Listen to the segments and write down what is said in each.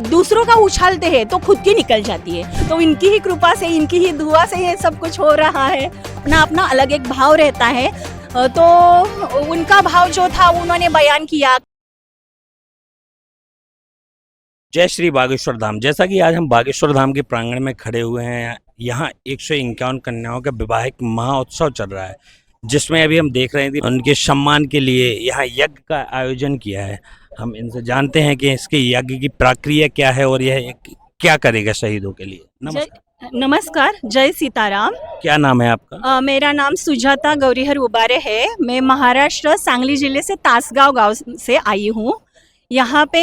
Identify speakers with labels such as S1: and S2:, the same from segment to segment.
S1: दूसरों का उछालते हैं तो खुद की निकल जाती है। तो इनकी ही कृपा से, इनकी ही दुआ से ये सब कुछ हो रहा है। अपना अपना अलग एक भाव रहता है, तो उनका भाव जो था उन्होंने बयान किया।
S2: जय श्री बागेश्वर धाम। जैसा कि आज हम बागेश्वर धाम के प्रांगण में खड़े हुए हैं, यहाँ 151 कन्याओं का विवाहिक महोत्सव चल रहा है, जिसमें अभी हम देख रहे थे उनके सम्मान के लिए यहाँ यज्ञ का आयोजन किया है। हम इनसे जानते हैं कि इसके यज्ञ की प्रक्रिया क्या है और यह क्या करेगा शहीदों के लिए। नमस्कार।
S1: नमस्कार, जय सीताराम।
S2: क्या नाम है आपका?
S1: मेरा नाम सुजाता गौरीहर उबारे है। मैं महाराष्ट्र सांगली जिले से तासगांव गांव से आई हूँ। यहाँ पे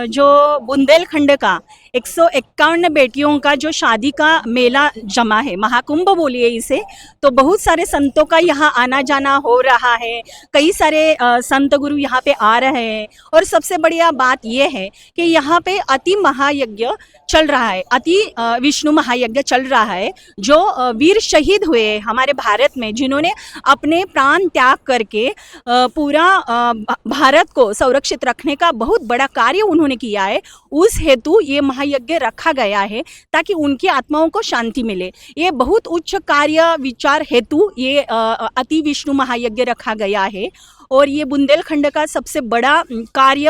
S1: जो बुंदेलखंड का 151 बेटियों का जो शादी का मेला जमा है, महाकुंभ बोलिए इसे, तो बहुत सारे संतों का यहाँ आना जाना हो रहा है। कई सारे संत गुरु यहाँ पे आ रहे हैं। और सबसे बढ़िया बात यह है कि यहाँ पे अति महायज्ञ चल रहा है, अति विष्णु महायज्ञ चल रहा है। जो वीर शहीद हुए हमारे भारत में, जिन्होंने अपने प्राण त्याग करके पूरा भारत को सुरक्षित रखने का बहुत बड़ा कार्य उन्होंने किया है, उस हेतु ये महायज्ञ रखा गया है ताकि उनकी आत्माओं को शांति मिले। ये बहुत उच्च कार्य विचार हेतु ये अति विष्णु महायज्ञ रखा गया है। और ये बुंदेलखंड का सबसे बड़ा कार्य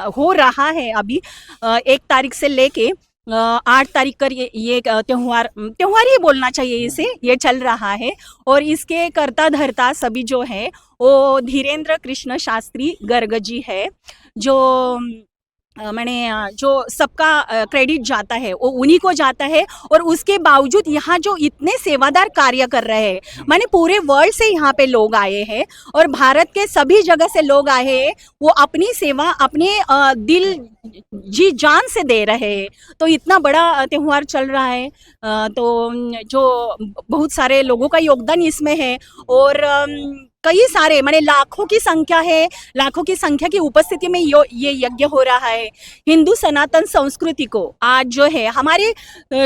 S1: हो रहा है। अभी 1 तारीख से लेके 8 तारीख कर ये त्योहार ही बोलना चाहिए इसे, ये चल रहा है। और इसके कर्ता धर्ता सभी जो है वो धीरेन्द्र कृष्ण शास्त्री गर्ग जी है। जो जो सबका क्रेडिट जाता है वो उन्हीं को जाता है। और उसके बावजूद यहाँ जो इतने सेवादार कार्य कर रहे हैं, माने पूरे वर्ल्ड से यहाँ पे लोग आए हैं और भारत के सभी जगह से लोग आए हैं, वो अपनी सेवा अपने दिल जी जान से दे रहे हैं। तो इतना बड़ा त्यौहार चल रहा है। तो जो बहुत सारे लोगों का योगदान इसमें है और कई सारे माने लाखों की संख्या है, लाखों की संख्या की उपस्थिति में ये यज्ञ हो रहा है। हिंदू सनातन संस्कृति को आज जो है हमारी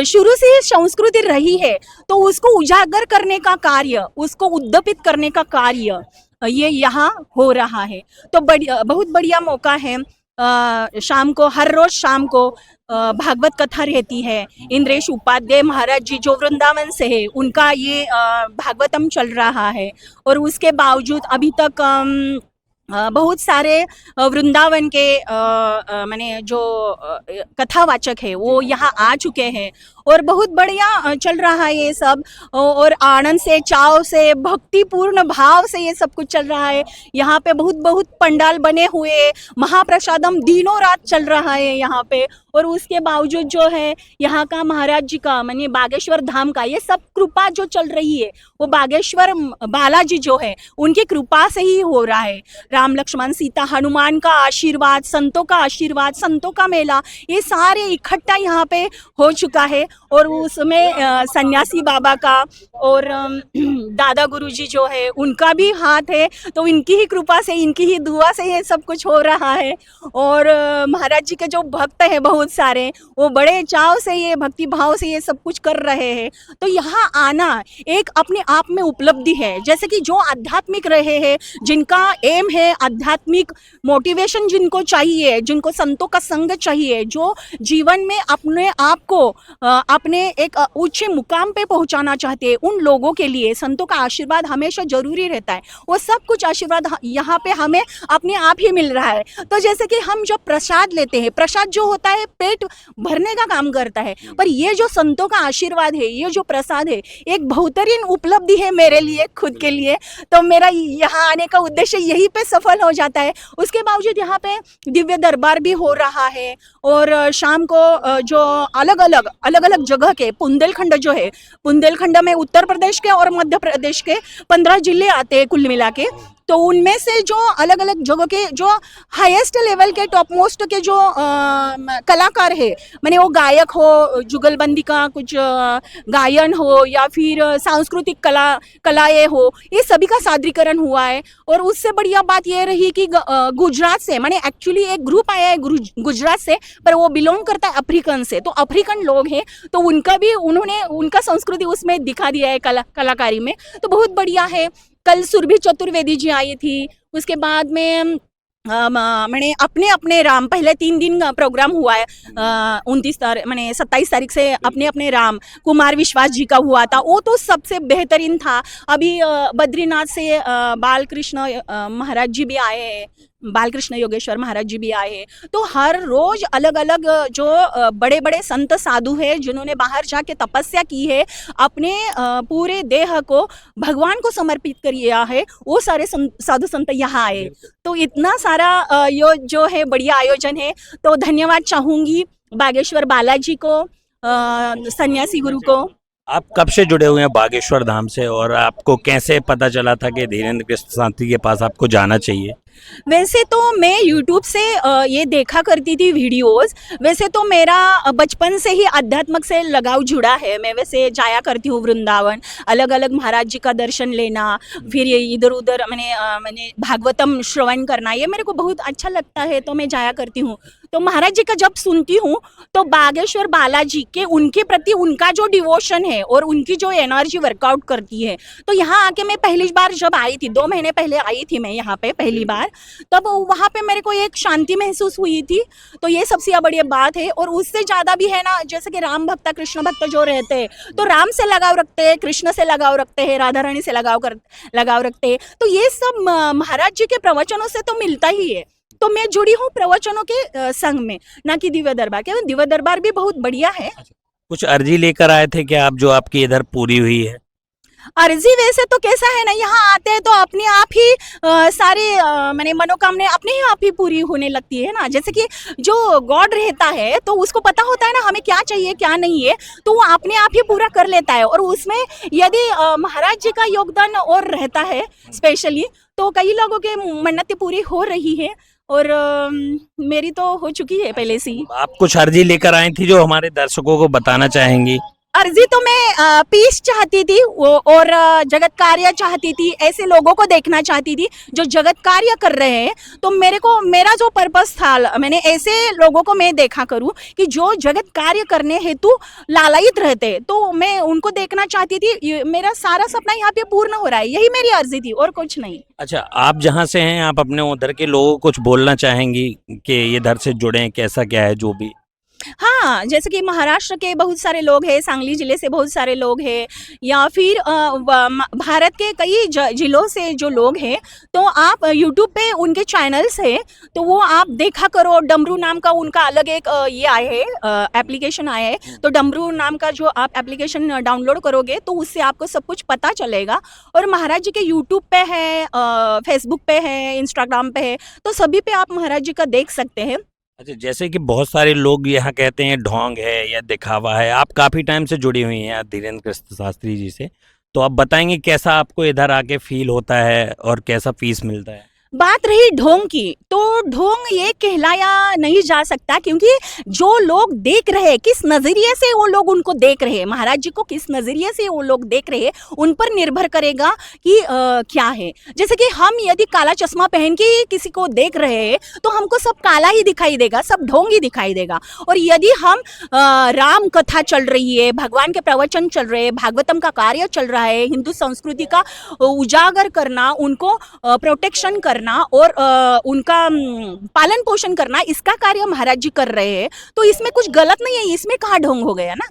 S1: शुरू से ही संस्कृति रही है, तो उसको उजागर करने का कार्य, उसको उद्दीपित करने का कार्य ये यहाँ हो रहा है। तो बहुत बढ़िया मौका है। शाम को, हर रोज शाम को भागवत कथा रहती है। इंद्रेश उपाध्याय महाराज जी जो वृंदावन से है, उनका ये भागवतम चल रहा है। और उसके बावजूद अभी तक बहुत सारे वृंदावन के माने जो कथावाचक है वो यहाँ आ चुके हैं और बहुत बढ़िया चल रहा है ये सब। और आनंद से, चाव से, भक्तिपूर्ण भाव से ये सब कुछ चल रहा है। यहाँ पे बहुत पंडाल बने हुए, महाप्रसादम दिनों रात चल रहा है यहाँ पे। और उसके बावजूद जो है यहाँ का महाराज जी का माने बागेश्वर धाम का ये सब कृपा जो चल रही है, वो बागेश्वर बालाजी जो है उनकी कृपा से ही हो रहा है। राम लक्ष्मण सीता हनुमान का आशीर्वाद, संतों का आशीर्वाद, संतों का मेला, ये सारे इकट्ठा यहाँ पे हो चुका है। और उसमें सन्यासी बाबा का और दादा गुरुजी जो है उनका भी हाथ है। तो इनकी ही कृपा से, इनकी ही दुआ से ये सब कुछ हो रहा है। और महाराज जी के जो भक्त हैं बहुत सारे, वो बड़े चाव से, ये भक्ति भाव से ये सब कुछ कर रहे हैं। तो यहाँ आना एक अपने आप में उपलब्धि है। जैसे कि जो आध्यात्मिक रहे हैं, जिनका एम है आध्यात्मिक मोटिवेशन, जिनको चाहिए, जिनको संतों का संग चाहिए, जो जीवन में अपने आप को अपने एक उच्च मुकाम पे पहुंचाना चाहते हैं, उन लोगों के लिए संतों का आशीर्वाद हमेशा जरूरी रहता है। वो सब कुछ आशीर्वाद यहाँ पे हमें अपने आप ही मिल रहा है। तो जैसे कि हम जो प्रसाद लेते हैं, प्रसाद जो होता है पेट भरने का काम करता है, पर ये जो संतों का आशीर्वाद है, ये जो प्रसाद है, एक बेहतरीन उपलब्धि है मेरे लिए, खुद के लिए। तो मेरा यहाँ आने का उद्देश्य यही पे सफल हो जाता है। उसके बावजूद यहाँ पे दिव्य दरबार भी हो रहा है। और शाम को जो अलग अलग जगह के बुंदेलखंड जो है, बुंदेलखंड में उत्तर प्रदेश के और मध्य प्रदेश के 15 जिले आते हैं कुल मिला के। तो उनमें से जो अलग अलग जगह के जो हाईएस्ट लेवल के, टॉप मोस्ट के जो कलाकार है, माने वो गायक हो, जुगलबंदी का कुछ गायन हो या फिर सांस्कृतिक कलाएं हो, ये सभी का सादरीकरण हुआ है। और उससे बढ़िया बात ये रही कि गुजरात से, माने एक्चुअली एक ग्रुप आया है गुजरात से, पर वो बिलोंग करता है अफ्रीकन से। तो अफ्रीकन लोग हैं, तो उनका भी उन्होंने उनका संस्कृति उसमें दिखा दिया है कलाकारी में। तो बहुत बढ़िया है। कल सुरभि चतुर्वेदी जी आई थी। उसके बाद में मैंने अपने अपने राम पहले 3 दिन प्रोग्राम हुआ है, 29 तारीख मैंने 27 तारीख से अपने अपने राम कुमार विश्वास जी का हुआ था, वो तो सबसे बेहतरीन था। अभी बद्रीनाथ से बालकृष्ण महाराज जी भी आए हैं, बालकृष्ण योगेश्वर महाराज जी भी आए हैं। तो हर रोज अलग अलग जो बड़े बड़े संत साधु हैं जिन्होंने बाहर जाके तपस्या की है, अपने पूरे देह को भगवान को समर्पित किया है, वो सारे साधु संत यहाँ आए। तो इतना सारा यो जो है बढ़िया आयोजन है, तो धन्यवाद चाहूंगी बागेश्वर बालाजी को, सन्यासी गुरु को।
S2: आप कब से जुड़े हुए हैं बागेश्वर धाम से, और आपको कैसे पता चला था कि धीरेन्द्र कृष्ण शास्त्री के पास आपको जाना चाहिए?
S1: वैसे तो मैं YouTube से ये देखा करती थी वीडियोस। वैसे तो मेरा बचपन से ही आध्यात्मक से लगाव जुड़ा है। मैं वैसे जाया करती हूँ वृंदावन, अलग अलग महाराज जी का दर्शन लेना, फिर ये इधर उधर मैंने भागवतम श्रवण करना, ये मेरे को बहुत अच्छा लगता है, तो मैं जाया करती हूँ। तो महाराज जी का जब सुनती हूँ तो बागेश्वर बालाजी के उनके प्रति उनका जो डिवोशन है और उनकी जो एनर्जी वर्कआउट करती है, तो यहाँ आके मैं पहली बार जब आई थी, 2 महीने पहले आई थी मैं यहाँ पे पहली बार, तब वहाँ पे मेरे को एक शांति महसूस हुई थी। तो ये सबसे बड़ी बात है। और उससे ज़्यादा भी है ना, जैसे कि राम भक्त कृष्ण भक्त जो रहते हैं, तो राम से लगाव रखते हैं, कृष्ण से लगाव रखते हैं, राधा रानी से लगाव रखते हैं। तो ये सब महाराज जी के प्रवचनों से तो मिलता ही है। तो मैं जुड़ी हूँ प्रवचनों के संग में, ना कि दिव्य दरबार के। दिव्य दरबार भी बहुत बढ़िया है।
S2: कुछ अर्जी लेकर आए थे क्या आप, जो आपकी इधर पूरी हुई है?
S1: अर्जी वैसे तो कैसा है ना, यहाँ आते हैं तो अपने आप ही सारे मैंने मनोकामना अपने ही आप ही पूरी होने लगती है ना। जैसे कि जो गॉड रहता है तो उसको पता होता है ना हमें क्या चाहिए क्या नहीं है, तो वो अपने आप ही पूरा कर लेता है। और उसमें यदि महाराज जी का योगदान और रहता है स्पेशली, तो कई लोगों के मन्नतें पूरी हो रही है, और मेरी तो हो चुकी है पहले से ही।
S2: आप कुछ अर्जी लेकर आई थी जो हमारे दर्शकों को बताना चाहेंगी?
S1: अर्जी तो मैं पीस चाहती थी और जगत कार्य चाहती थी, ऐसे लोगों को देखना चाहती थी जो जगत कार्य कर रहे हैं। तो मेरा जो पर्पस था, मैंने ऐसे लोगों को मैं देखा करूं कि जो जगत कार्य करने हेतु लालायित रहते, तो मैं उनको देखना चाहती थी। मेरा सारा सपना यहाँ पे पूर्ण हो रहा है, यही मेरी अर्जी थी और कुछ नहीं।
S2: अच्छा, आप जहाँ से हैं, आप अपने उधर के लोगों को कुछ बोलना चाहेंगी कि ये इधर से जुड़े, कैसा क्या है जो भी?
S1: हाँ, जैसे कि महाराष्ट्र के बहुत सारे लोग हैं, सांगली जिले से बहुत सारे लोग हैं, या फिर भारत के कई जिलों से जो लोग हैं, तो आप यूट्यूब पे उनके चैनल्स हैं, तो वो आप देखा करो। डमरू नाम का उनका अलग एक ये आया है, एप्लीकेशन आया है। तो डमरू नाम का जो आप एप्लीकेशन डाउनलोड करोगे तो उससे आपको सब कुछ पता चलेगा। और महाराज जी के यूट्यूब पे है, फेसबुक पे है, इंस्टाग्राम पे है, तो सभी पे आप महाराज जी का देख सकते हैं।
S2: अच्छा, जैसे कि बहुत सारे लोग यहाँ कहते हैं ढोंग है या दिखावा है, आप काफ़ी टाइम से जुड़ी हुई हैं धीरेन्द्र कृष्ण शास्त्री जी से, तो आप बताएंगे कैसा आपको इधर आके फील होता है और कैसा फीस मिलता है?
S1: बात रही ढोंग की, तो ढोंग ये कहलाया नहीं जा सकता, क्योंकि जो लोग देख रहे हैं, किस नजरिए से वो लोग उनको देख रहे हैं, महाराज जी को किस नजरिए से वो लोग देख रहे हैं, उन पर निर्भर करेगा कि क्या है। जैसे कि हम यदि काला चश्मा पहन के किसी को देख रहे हैं तो हमको सब काला ही दिखाई देगा, सब ढोंग ही दिखाई देगा। और यदि हम राम कथा चल रही है, भगवान के प्रवचन चल रहे हैं, भागवतम का कार्य चल रहा है, हिंदू संस्कृति का उजागर करना, उनको प्रोटेक्शन करना और उनका पालन पोषण करना, इसका कार्य महाराज जी कर रहे हैं, तो इसमें कुछ गलत नहीं है। इसमें कहाँ ढोंग हो गया ना,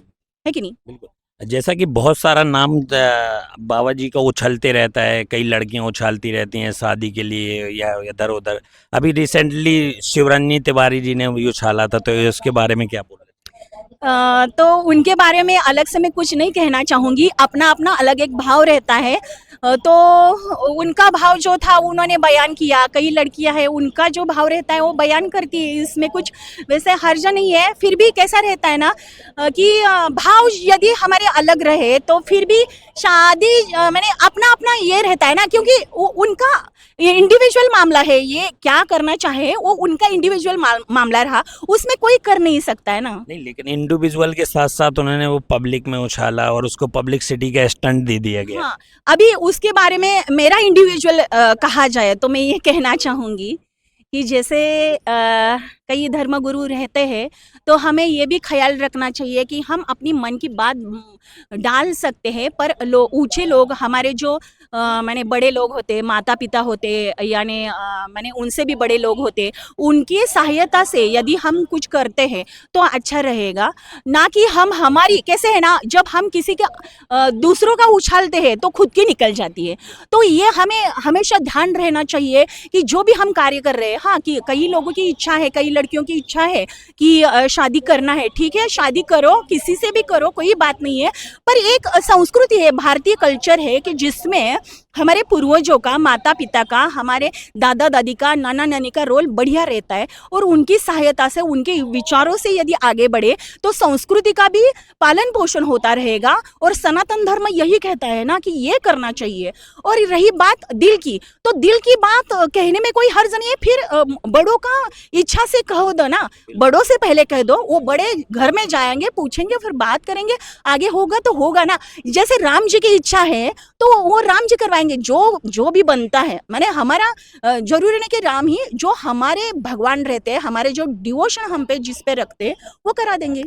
S1: है कि नहीं?
S2: बिल्कुल। जैसा कि बहुत सारा नाम बाबा जी का उछलते रहता है, कई लड़कियां उछालती रहती हैं शादी के लिए या इधर उधर। अभी रिसेंटली शिवरंजनी तिवारी जी ने भी उछाला था, तो उसके बारे में क्या बोल रहे?
S1: तो उनके बारे में अलग से मैं कुछ नहीं कहना चाहूँगी, अपना अपना अलग एक भाव रहता है। तो उनका भाव जो था उन्होंने बयान किया, कई लड़कियां हैं उनका जो भाव रहता है वो बयान करती है, इसमें कुछ वैसे हर्ज नहीं है। फिर भी कैसा रहता है ना कि भाव यदि हमारे अलग रहे तो फिर भी शादी मैंने अपना अपना ये रहता है ना, क्योंकि उनका इंडिविजुअल मामला है, ये क्या करना चाहे वो उनका इंडिविजुअल मामला रहा, उसमें कोई कर नहीं सकता है ना।
S2: नहीं, लेकिन इंडिविजुअल के साथ साथ उन्होंने वो पब्लिक में उछाला और उसको पब्लिसिटी का स्टंट दे दिया गया।
S1: हाँ, अभी उसके बारे में मेरा इंडिविजुअल कहा जाए तो मैं ये कहना चाहूँगी कि जैसे कई धर्मगुरु रहते हैं, तो हमें ये भी ख्याल रखना चाहिए कि हम अपनी मन की बात डाल सकते हैं, पर ऊंचे लोग हमारे जो माने बड़े लोग होते, माता पिता होते, यानी माने उनसे भी बड़े लोग होते, उनकी सहायता से यदि हम कुछ करते हैं तो अच्छा रहेगा। ना कि हम हमारी कैसे है ना, जब हम किसी के दूसरों का उछालते हैं तो खुद की निकल जाती है। तो ये हमें हमेशा ध्यान रहना चाहिए कि जो भी हम कार्य कर रहे हैं, हाँ, कि कई लोगों की इच्छा है, कई लड़कियों की इच्छा है कि शादी करना है, ठीक है, शादी करो, किसी से भी करो, कोई बात नहीं है। पर एक संस्कृति है, भारतीय कल्चर है कि जिसमें हमारे पूर्वजों का, माता पिता का, हमारे दादा दादी का, नाना नानी का रोल बढ़िया रहता है, और उनकी सहायता से, उनके विचारों से यदि आगे बढ़े तो संस्कृति का भी पालन पोषण होता रहेगा। और सनातन धर्म यही कहता है ना कि ये करना चाहिए। और रही बात दिल की, तो दिल की बात कहने में कोई हर्ज नहीं है। फिर बड़ों का इच्छा से कहो दो ना, बड़ों से पहले कह दो, वो बड़े घर में जाएंगे, पूछेंगे, फिर बात करेंगे, आगे होगा तो होगा ना। जैसे राम जी की इच्छा है तो वो राम जी करवाएंगे, जो जो भी बनता है। माने हमारा जरूरी नहीं कि राम ही, जो हमारे भगवान रहते हैं, हमारे जो डिवोशन हम पे जिस पे रखते हैं, वो करा देंगे।